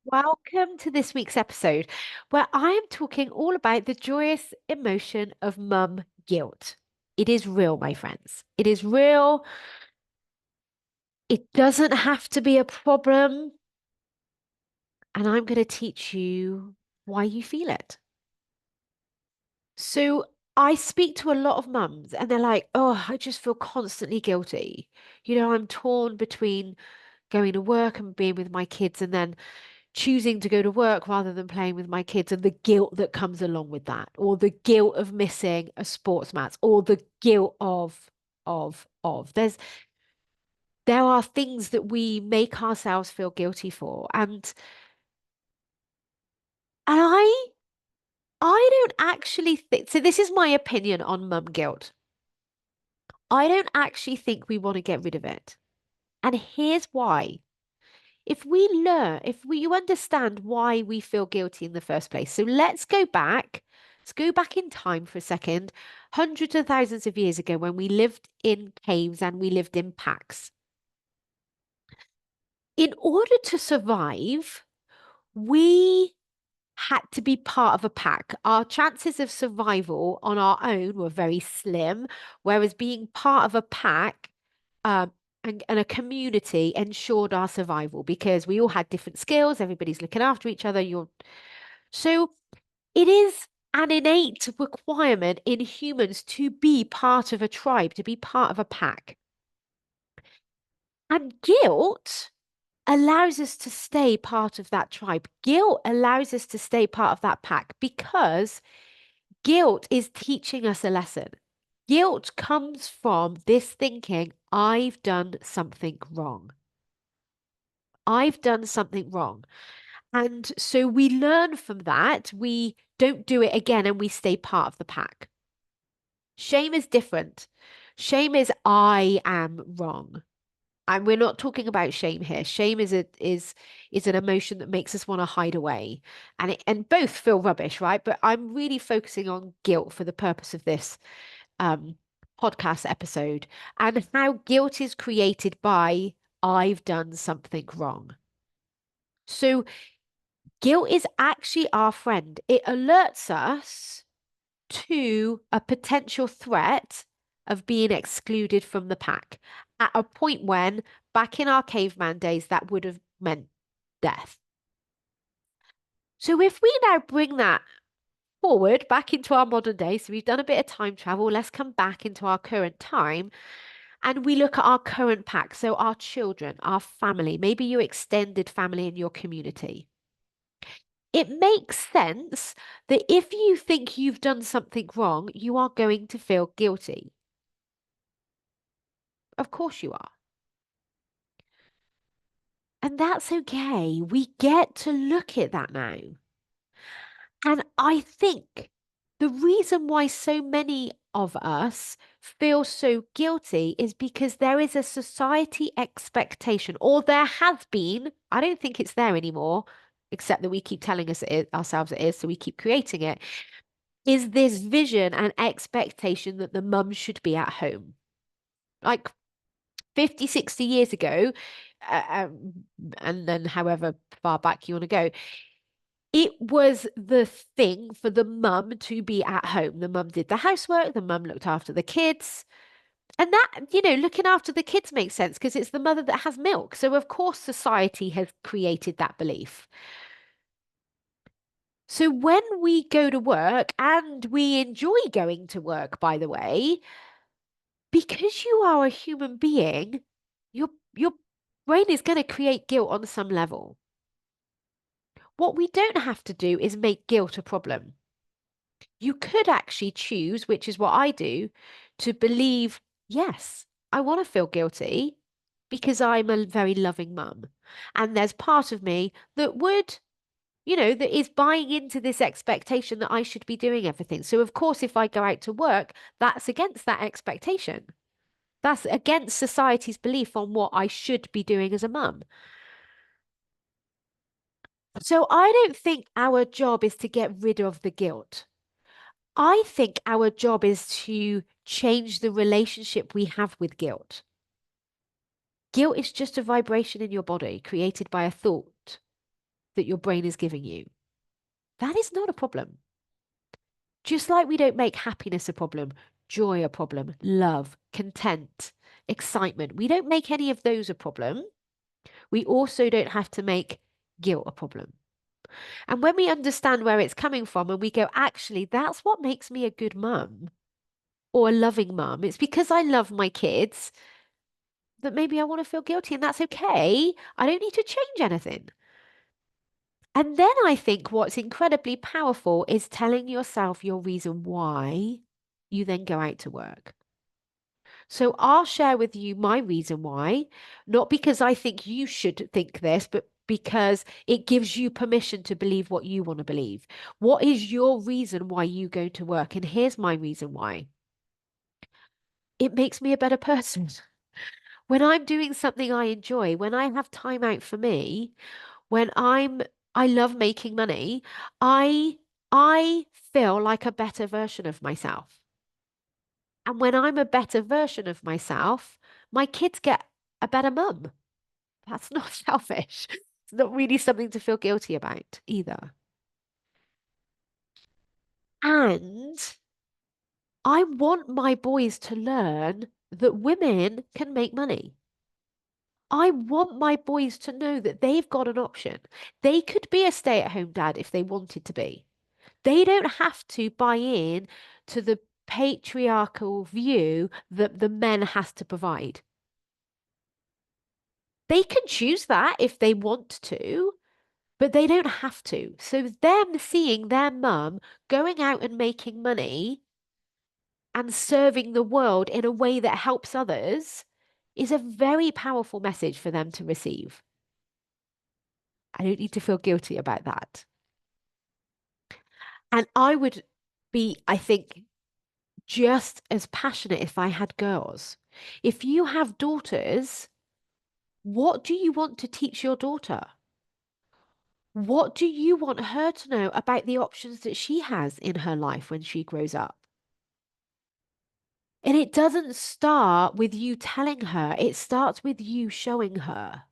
Welcome to this week's episode, where I am talking all about the joyous emotion of mum guilt. It is real, my friends. It is real. It doesn't have to be a problem. And I'm going to teach you why you feel it. So, I speak to a lot of mums, and they're like, oh, I just feel constantly guilty. I'm torn between going to work and being with my kids, and then choosing to go to work rather than playing with my kids, and the guilt that comes along with that, or the guilt of missing a sports match, or the guilt of there are things that we make ourselves feel guilty for. And I don't actually think so. This is my opinion on mum guilt. I don't actually think we want to get rid of it. And here's why. If you understand why we feel guilty in the first place. So let's go back in time for a second, hundreds of thousands of years ago when we lived in caves and we lived in packs. In order to survive, we had to be part of a pack. Our chances of survival on our own were very slim, whereas being part of a pack um, and a community ensured our survival because we all had different skills. Everybody's looking after each other. So it is an innate requirement in humans to be part of a tribe, to be part of a pack. And guilt allows us to stay part of that tribe. Guilt allows us to stay part of that pack because guilt is teaching us a lesson. Guilt comes from this thinking, I've done something wrong. I've done something wrong. And so we learn from that. We don't do it again and we stay part of the pack. Shame is different. Shame is I am wrong. And we're not talking about shame here. Shame is an emotion that makes us want to hide away. And both feel rubbish, right? But I'm really focusing on guilt for the purpose of this um podcast episode and how guilt is created by I've done something wrong. So guilt is actually our friend. It alerts us to a potential threat of being excluded from the pack at a point when, back in our caveman days, that would have meant death. So if we now bring that forward back into our modern day, so we've done a bit of time travel, let's come back into our current time and we look at our current pack. So our children, our family, maybe your extended family in your community. It makes sense that if you think you've done something wrong, you are going to feel guilty. Of course you are. And that's okay. We get to look at that now. And I think the reason why so many of us feel so guilty is because there is a society expectation, or there has been. I don't think it's there anymore, except that we keep telling ourselves it is, so we keep creating it. Is this vision and expectation that the mum should be at home? Like 50, 60 years ago, uh, um, and then however far back you want to go, it was the thing for the mum to be at home. The mum did the housework, the mum looked after the kids. And that, looking after the kids makes sense because it's the mother that has milk. So, of course, society has created that belief. So, when we go to work, and we enjoy going to work, by the way, because you are a human being, your brain is going to create guilt on some level. What we don't have to do is make guilt a problem. You could actually choose, which is what I do, to believe, yes, I want to feel guilty because I'm a very loving mum. And there's part of me that would, that is buying into this expectation that I should be doing everything. So, of course, if I go out to work, that's against that expectation. That's against society's belief on what I should be doing as a mum. So I don't think our job is to get rid of the guilt. I think our job is to change the relationship we have with guilt. Guilt is just a vibration in your body created by a thought. that your brain is giving you. That is not a problem. Just like we don't make happiness a problem, joy a problem, love, content, excitement, we don't make any of those a problem. We also don't have to make guilt a problem. And when we understand where it's coming from and we go, actually, that's what makes me a good mum or a loving mum. It's because I love my kids that maybe I want to feel guilty, and that's okay. I don't need to change anything. And then I think what's incredibly powerful is telling yourself your reason why you then go out to work. So I'll share with you my reason why, not because I think you should think this, but because it gives you permission to believe what you want to believe. What is your reason why you go to work? And here's my reason why. It makes me a better person. When I'm doing something I enjoy, when I have time out for me, when I love making money, I I feel like a better version of myself. And when I'm a better version of myself, my kids get a better mum. That's not selfish. It's not really something to feel guilty about either. And I want my boys to learn that women can make money. I want my boys to know that they've got an option. They could be a stay-at-home dad if they wanted to be. They don't have to buy in to the patriarchal view that the men has to provide. They can choose that if they want to, but they don't have to. So them seeing their mum going out and making money and serving the world in a way that helps others is a very powerful message for them to receive. I don't need to feel guilty about that. And I would be, I think, just as passionate if I had girls. If you have daughters, what do you want to teach your daughter? What do you want her to know about the options that she has in her life when she grows up? And it doesn't start with you telling her, it starts with you showing her.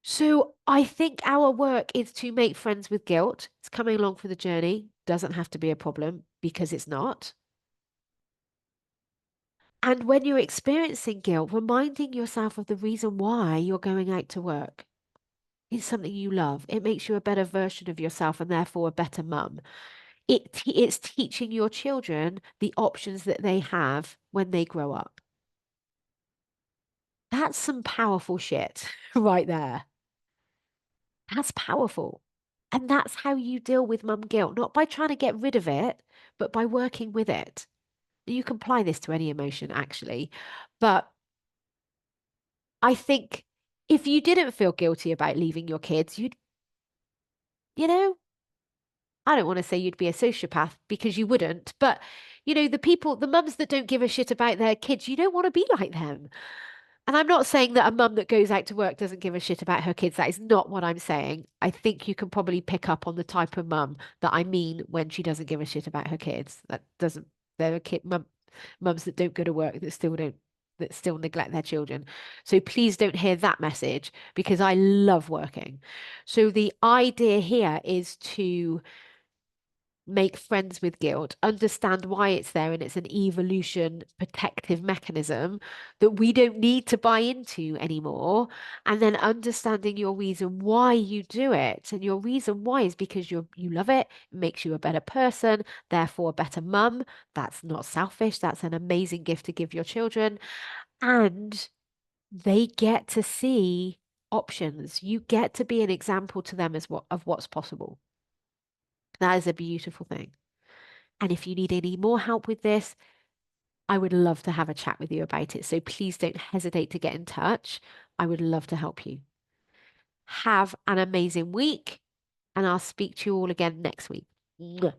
So I think our work is to make friends with guilt. It's coming along for the journey. Doesn't have to be a problem because it's not. And when you're experiencing guilt, reminding yourself of the reason why you're going out to work. It's something you love. It makes you a better version of yourself and therefore a better mum. It's teaching your children the options that they have when they grow up. That's some powerful shit right there. That's powerful. And that's how you deal with mum guilt, not by trying to get rid of it, but by working with it. You can apply this to any emotion, actually. But I think if you didn't feel guilty about leaving your kids, you know, I don't want to say you'd be a sociopath because you wouldn't, but the mums that don't give a shit about their kids, you don't want to be like them. And I'm not saying that a mum that goes out to work doesn't give a shit about her kids. That is not what I'm saying. I think you can probably pick up on the type of mum that I mean when she doesn't give a shit about her kids. There are mums that don't go to work that still neglect their children. So please don't hear that message because I love working. So the idea here is to make friends with guilt, understand why it's there, and it's an evolution protective mechanism that we don't need to buy into anymore. And then understanding your reason why you do it. And your reason why is because you love it, it makes you a better person, therefore a better mum. That's not selfish. That's an amazing gift to give your children. And they get to see options. You get to be an example to them of what's possible. That is a beautiful thing. And if you need any more help with this, I would love to have a chat with you about it. So please don't hesitate to get in touch. I would love to help you. Have an amazing week, and I'll speak to you all again next week. Mwah.